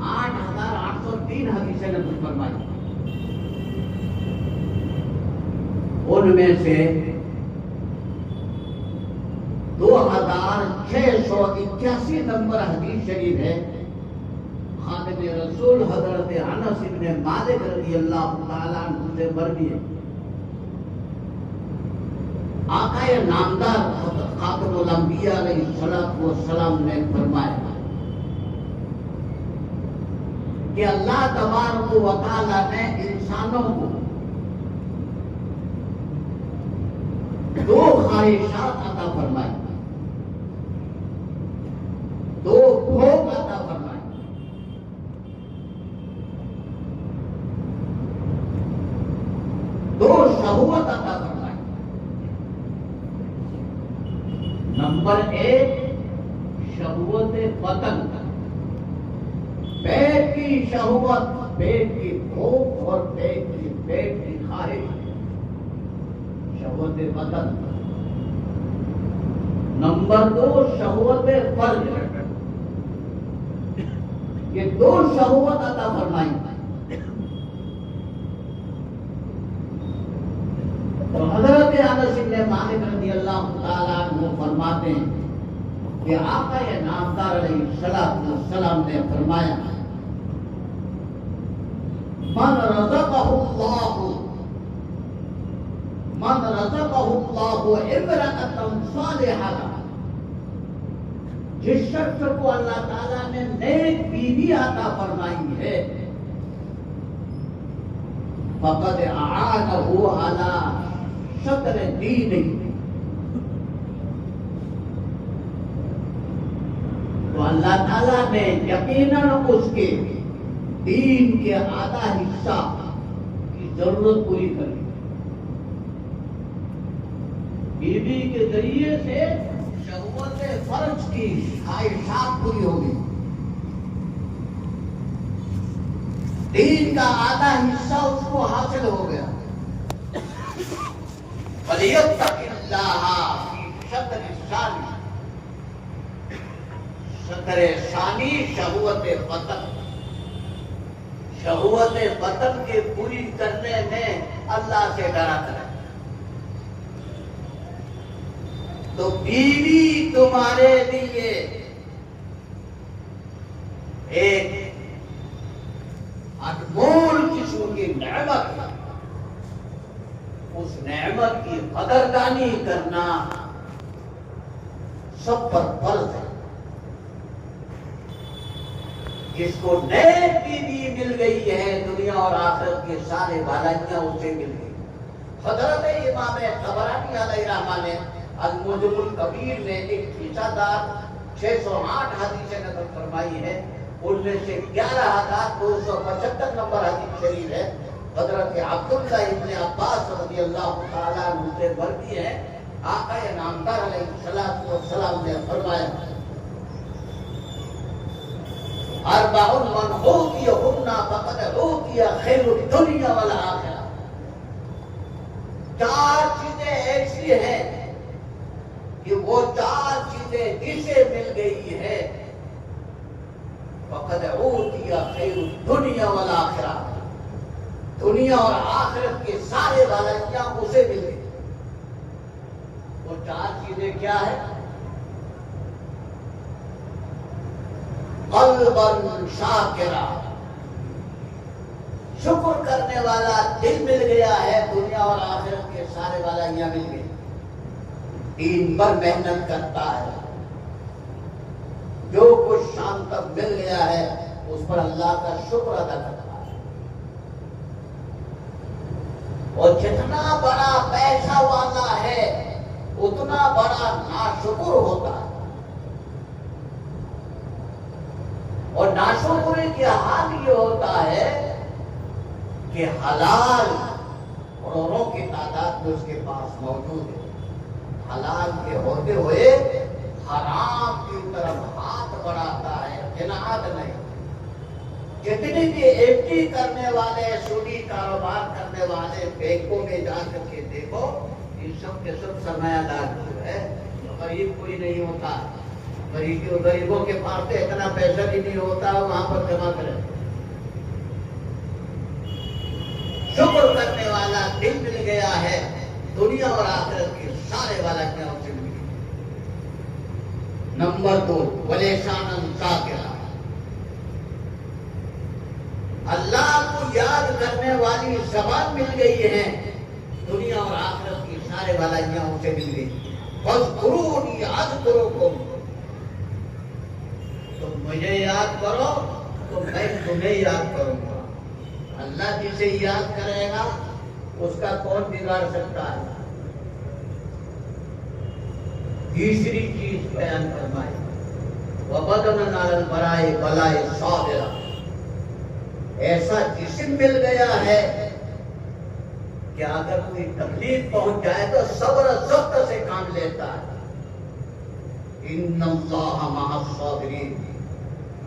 8803 हदीसें नक़ल फरमाई। उनमें से 2681 नंबर हदीस शरीफ है खादिम रसूल हज़रत अनस इब्न मालिक रज़ियल्लाहु ताला अन्हु से मरवी है। आकाए नामदार खातमुल अंबिया अलैहिस्सलातु वस्सलाम ने फरमाया कि अल्लाह तबारक व तआला ने इंसानों को दो ख्वाहिशात अता फरमाई, दो भोग अता फरमाई। दो शहवत अता फरमाई। नंबर 1 शहवत बदन, पेट की शहवत, पेट की भूख और पेट की ख्वाहिश, शहवत बदन। नंबर 2 शहवत फर्ज। ये दो शहवत अता फरमाई। तो हज़रत अनस इब्न मालिक रज़ियल्लाहु ताला अन्हु फरमाते हैं कि आका नामदार अलैहिस्सलातु वस्सलाम ने फरमाया, मन रज़क़हु अल्लाहु रज़क़हुल्लाहु इम्रअतन सालिहतन, जिस शख्स को अल्लाह ताला ने नेक बीवी अता फरमाई है, फ़क़द अआनहु अला शत्र दीनिही, तो अल्लाह ताला ने यकीनन उसके दीन के आधा हिस्सा की जरूरत पूरी कर ली। बीवी के जरिए से शहवत फर्ज की ख्वाहिशात पूरी होगी। दीन का आधा हिस्सा उसको हासिल हो गया। वलियत्तक़िल्लाह फी शत्रि शानी, शत्रे शानी शहवत बतन, शहवत बतन के पूरी करने में अल्लाह से डरा करें। तो बीवी तुम्हारे लिए एक अनमोल किस्म की नेमत है। उस नेमत की कदरदानी करना सब पर फर्ज है। जिसको नेक बीवी मिल गई है, दुनिया और आखिरत के सारे भलाइयां उसे मिल गई। हजरत इमाम तबरानी अलैहिर्रहमा ने अल-मुजमुल कबीर में एक फीसादार 608 हदीसें नकल फरमाई है। उनमें से 11,275 नंबर हदीस शरीफ है। हजरत अब्दुल्ला इब्न अब्बास रज़ियल्लाहु ताला अन्हु से मरवी है। आका नामदार अलैहिस्सलातु वस्सलाम ने फरमाया, अरबाउन मन ऊतियहुन्ना फक़द ऊतिया खैरुद दुनिया वल आखिरह। 4 चीजें ऐसी हैं कि वो 4 चीजें जिसे मिल गई है, फक़द ऊतिया खैरुद दुनिया वल आखिरह, दुनिया और आखिरत के सारे भलाइयां उसे मिल गई। वो 4 चीजें क्या है? क़ल्बन शाकिरा, शुक्र करने वाला दिल मिल गया है, दुनिया और आखिरत के सारे भलाइयां मिल गई। दीन पर मेहनत करता है, जो कुछ शाम तक मिल गया है उस पर अल्लाह का शुक्र अदा करता है। और जितना बड़ा पैसा वाला है उतना बड़ा नाशुक्र होता है। और नाशुक्री के हाल ये होता है कि हलाल करोड़ों की तादाद में उसके पास मौजूद है, हलाल के होते हुए हराम की तरफ हाथ बढ़ाता है, जिनाद नहीं। जितने भी एफडी करने वाले, सूदी कारोबार करने वाले बैंकों में जाकर के देखो, इन सब के सब सरमायादार लोग है। गरीब कोई नहीं होता, गरीबों के पास तो इतना पैसा भी नहीं होता, वहां पर जमा करें। शुक्र करने वाला दिल मिल गया है, दुनिया और आखिरत के सारे वाला क्या उसे मिल गया। नंबर 2, वलेशानन शाकिरा, अल्लाह को याद करने वाली ज़बान मिल गई है, दुनिया और आखिरत की सारे भलाइयां उसे मिल गई। फज़कुरूनी अज़कुरुकुम, तुम मुझे याद करो तो मैं तुम्हें याद करूंगा। अल्लाह जिसे याद करेगा उसका कौन बिगाड़ सकता है। तीसरी चीज बयान फरमाई, वबदन अलल बराए बलाए साबिरा, ऐसा जिस्म मिल गया है कि अगर कोई तकलीफ पहुंच जाए तो सब्र ज़ब्त से काम लेता है। इन्नल्लाह मअस साबिरीन,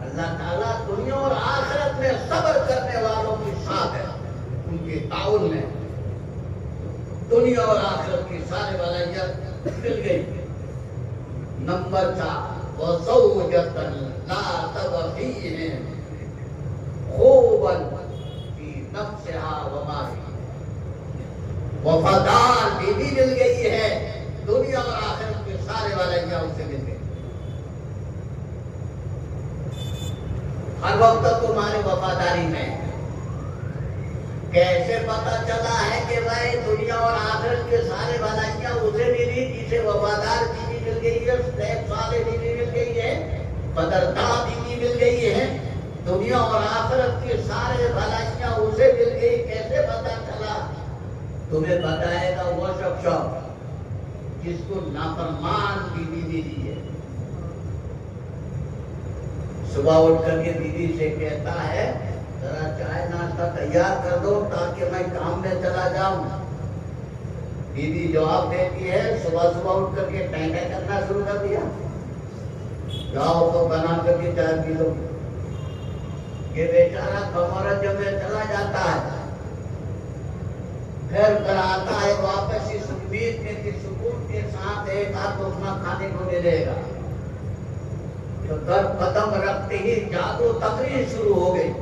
अल्लाह ताला दुनिया और आखिरत में सब्र करने वालों के साथ है, उनके ताउन में दुनिया और आखिरत की सारे भलाइयां मिल गई। नंबर 4, वज़ौजतन ला तबग़ी खूबन फी नफ्सिहा व माली, वफादार बीवी मिल गई है, दुनिया और आखिरत के सारे भलाइयां उसे मिल गई। हर वक्त तुम्हारी वफादारी में कैसे पता चला है कि भाई दुनिया और आखिरत के सारे भलाइयां उसे मिली जिसे वफादार बीवी मिल गई है, नेक साले बीवी मिल गई है, कदरदान बीवी मिल गई है। दुनिया और आखिरत के सारे भलाइयां उसे मिल गई, कैसे पता चला? तुम्हें बताएगा वो शख्स जिसको नाफरमान बीवी मिली है। सुबह उठ करके बीवी से कहता है जरा चाय नाश्ता तैयार कर दो ताकि मैं काम में चला जाऊं। बीवी जवाब देती है सुबह सुबह उठ करके टैंटा करना शुरू कर दिया, जाओ तो बना करके चाय पी लो। ये बेचारा कमरज में चला जाता है, फिर घर आता है वापस इस उम्मीद में कि सुकून के साथ एक हाथ अपना खाने को मिलेगा। तो घर कदम रखते ही जादू तकरीर शुरू हो गई।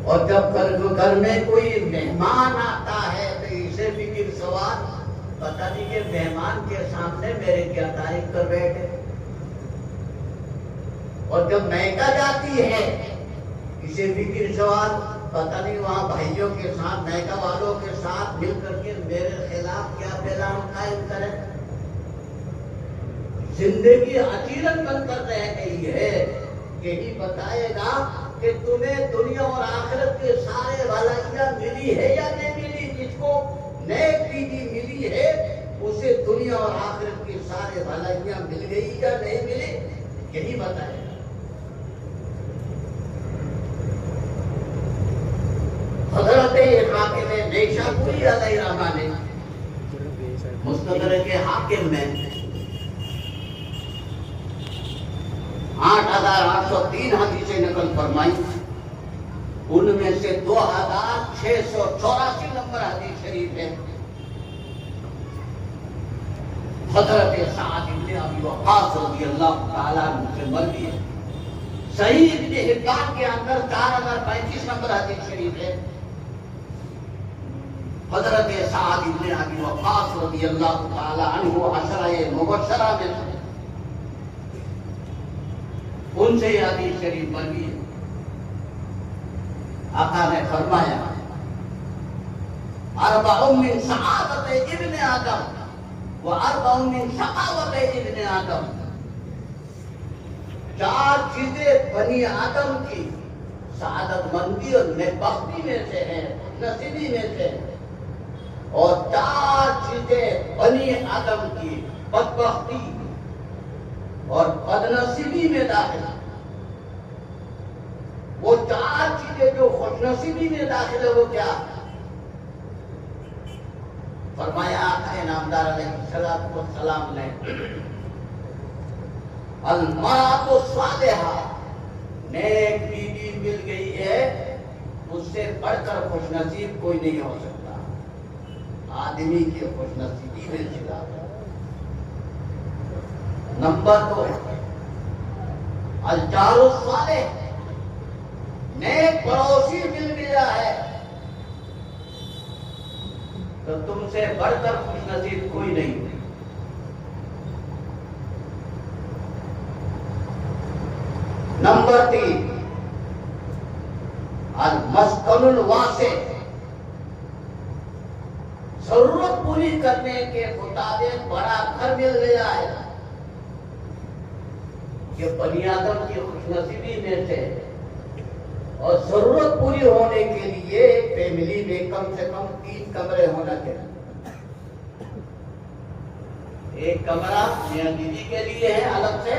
और जब घर में कोई मेहमान आता है तो इसे भी फिर सवाल, पता नहीं कि मेहमान के सामने मेरे क्या तारीफ कर बैठे। और जब मैका जाती है इसे भी फिर सवाल, पता नहीं वहां भाइयों के साथ मैका वालों के साथ मिल करके मेरे खिलाफ क्या पैगाम कायम करे। जिंदगी अचीरन बनकर रह गई है। यही बताएगा कि तुम्हें दुनिया और आखिरत के सारे भलाइयां मिली है या नहीं मिली। जिसको नेक बीवी मिली है उसे दुनिया और आखिरत के सारे भलाइयां मिल गई या नहीं मिली, यही बताएगा। हज़रत हाकिम नेशापुरी अलैहिर्रहमा ने मुस्तदरक हाकिम में 8,803 हदीसें नकल फरमाई। उनमें से 2,684 नंबर हदीस शरीफ है हज़रत साद इब्न अबी वक़ास रज़ियल्लाहु ताला अन्हु से मरवी है। सहीह इब्न हिब्बान के अंदर 4,035 नंबर हदीस शरीफ है हज़रत साद इब्न अबी वक़ास रज़ियल्लाहु ताला अन्हु अशरा मुबश्शरा में उनसे हदीस शरीफ मरवी है। आका ने फरमाया अरबाउन मिन सआदत इब्न आदम व अरबाउन मिन शकावत इब्न आदम। 4 चीजें बनी आदम की सआदतमंदी और नेकबख्ती में से है, नसीबी में से, और 4 चीजें बनी आदम की बदबख्ती और बदनसीबी में दाखिल। वो 4 चीजें जो खुशनसीबी में दाखिल है वो क्या? फरमाया आका नामदार अलैहिस्सलातु वस्सलाम ने अल-मरातु सालिहा, नेक बीवी मिल गई है उससे बढ़कर खुशनसीब कोई नहीं हो सकता। आदमी की खुशनसीबी में जिला। नंबर 2 अल-जारुस सालिह, नेक पड़ोसी मिल गया है तो तुमसे बढ़कर खुशनसीब कोई नहीं। नंबर 3 अल-मस्कनुल वासे, जरूरत पूरी करने के मुताबिक बड़ा घर मिल गया है। ये बनी आदम की खुशनसीबी में से। और जरूरत पूरी होने के लिए फैमिली में कम से कम 3 कमरे होना चाहिए। एक कमरा मियां बीवी के लिए है अलग से,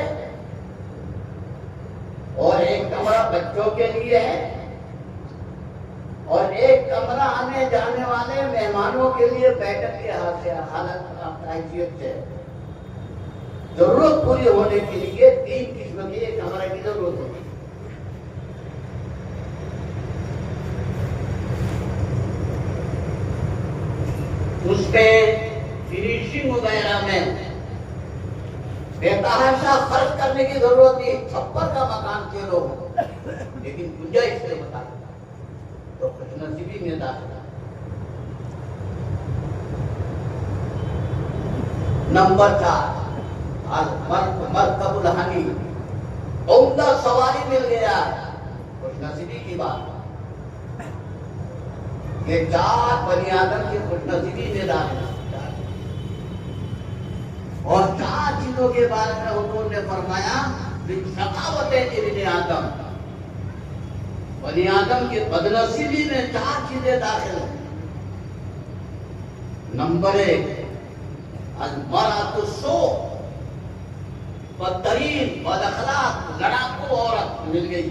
और एक कमरा बच्चों के लिए है, और एक कमरा आने जाने वाले मेहमानों के लिए बैठक के हालत हैसियत से। जरूरत पूरी होने के लिए 3 किस्म के कमरे की जरूरत होती है। उसके फिनिशिंग वगैरह में बेतहाशा खर्च करने की जरूरत नहीं। छप्पर का मकान क्यों लो, लेकिन गुंजाइश से बता तो खुशनसीबी में दाखिल। नंबर 4 मरकबुल हनी, उम्दा सवारी मिल गया, खुशनसीबी की बात। ये चार बनी आदम की खुशनसीबी में दाखिल और चार चीजों के बारे में हुजूर ने फरमाया शकावत इब्ने आदम, बनी आदम की बदनसीबी में चार चीजें दाखिल हैं। नंबर एक, अल-मरअतुस्सू, बदतरीन बदअखलाक लड़ाकू औरत मिल गई,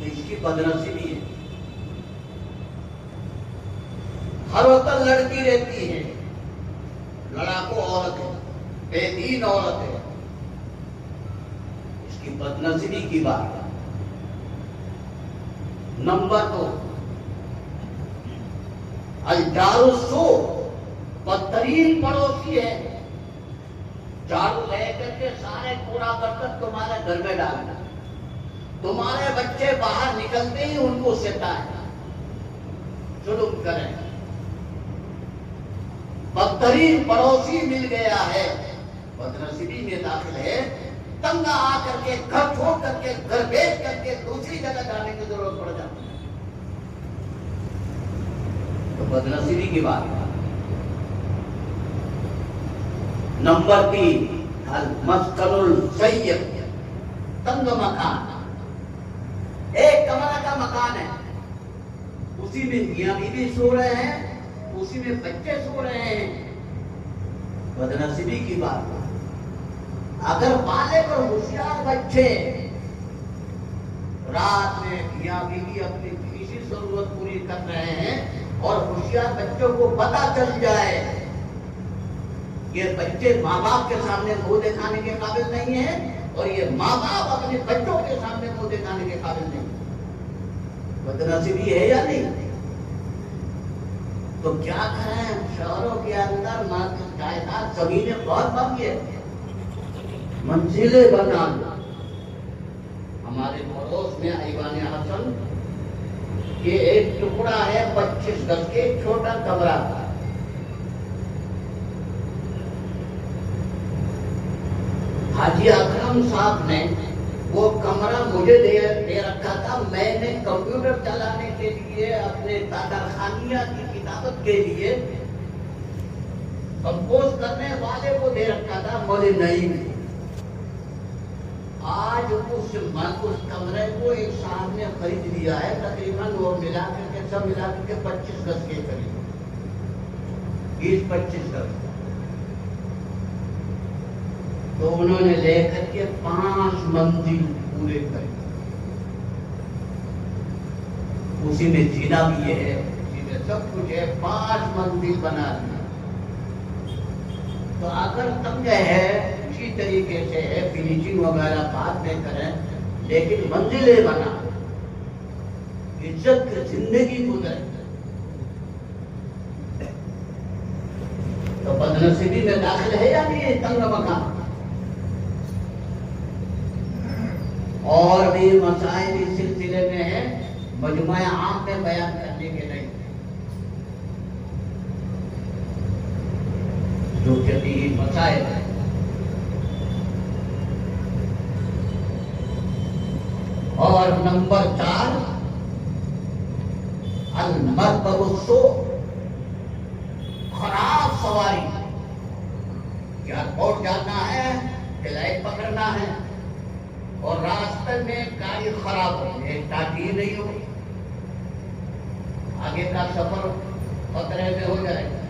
इसकी बदनसीबी है। हर वक्त लड़की रहती है, लड़ाकू औरत है, बेदीन औरत है, इसकी बदनसीबी की बात है। नंबर दो, अल-जारुस्सू, बदतरीन पड़ोसी है, झाड़ू लेकर के सारे कूड़ा करकट तुम्हारे घर में डालना, तुम्हारे बच्चे बाहर निकलते ही उनको सिटाए जुल्म करें। बदतरीन पड़ोसी मिल गया है, बदनसीबी में दाखिल है। तंगा आकर के घर छोड़ करके घर बेच करके दूसरी जगह जाने की जरूरत पड़ जाती है, तो बदनसीबी की बात है। नंबर 3, अल-मस्कनुल सय्यब, तंग मकान, एक कमरा का मकान है, उसी में मियां बीवी सो रहे हैं, उसी में बच्चे सो रहे हैं, बदनसीबी की बात है। अगर बालिग और होशियार बच्चे रात में मियां बीवी अपनी किसी जरूरत पूरी कर रहे हैं और होशियार बच्चों को पता चल जाए ये बच्चे माँ बाप के सामने मुंह दिखाने के काबिल नहीं है और ये माँ बाप अपने बच्चों के सामने मुंह दिखाने के काबिल नहीं, बदनसीबी है या नहीं? तो क्या करें, शहरों के अंदर जायदाद सभी ने बहुत मांगी है, मंजिलें बना लो। हमारे पड़ोस में ऐवान हसन के एक टुकड़ा है 25 गज के, छोटा कमरा था, हाजी अकरम साहब ने वो कमरा मुझे दे रखा था। मैंने कंप्यूटर चलाने के लिए, अपने तादरखानिया की किताबत के लिए कंपोज करने वाले को दे रखा था, बोले नहीं। आज उस कमरे को एक साहब ने खरीद लिया है, तकरीबन वो मिला करके सब मिला करके 25 गज के करीब, 20-25 गज। तो उन्होंने लेकर के 5 मंजिल पूरे करे, उसी में जीना भी है, उसी में सब कुछ है, 5 मंजिल बना दिया। तो अगर तंग है, उसी तरीके से है, फिनिशिंग वगैरह बात नहीं करें, लेकिन मंजिलें बना, इज्जत की जिंदगी गुजरे, तो बदनसीबी में दाखिल है या नहीं तंग मकान? और भी मसाइल इस सिलसिले में है, मजमुआ आम में बयान करने के नहीं, जो जदीद मसाइल है। और नंबर 4, अल-मरकबुस्सू, खराब सवारी, एयरपोर्ट जाना है, फ्लाइट पकड़ना है और रास्ते में गाड़ी खराब हो, स्टार्ट ही नहीं हो, आगे का सफर खतरे में हो जाएगा,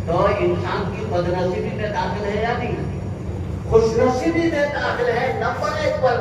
तो इंसान की बदनसीबी में दाखिल है या नहीं? खुशनसीबी में दाखिल है। नंबर 1 पर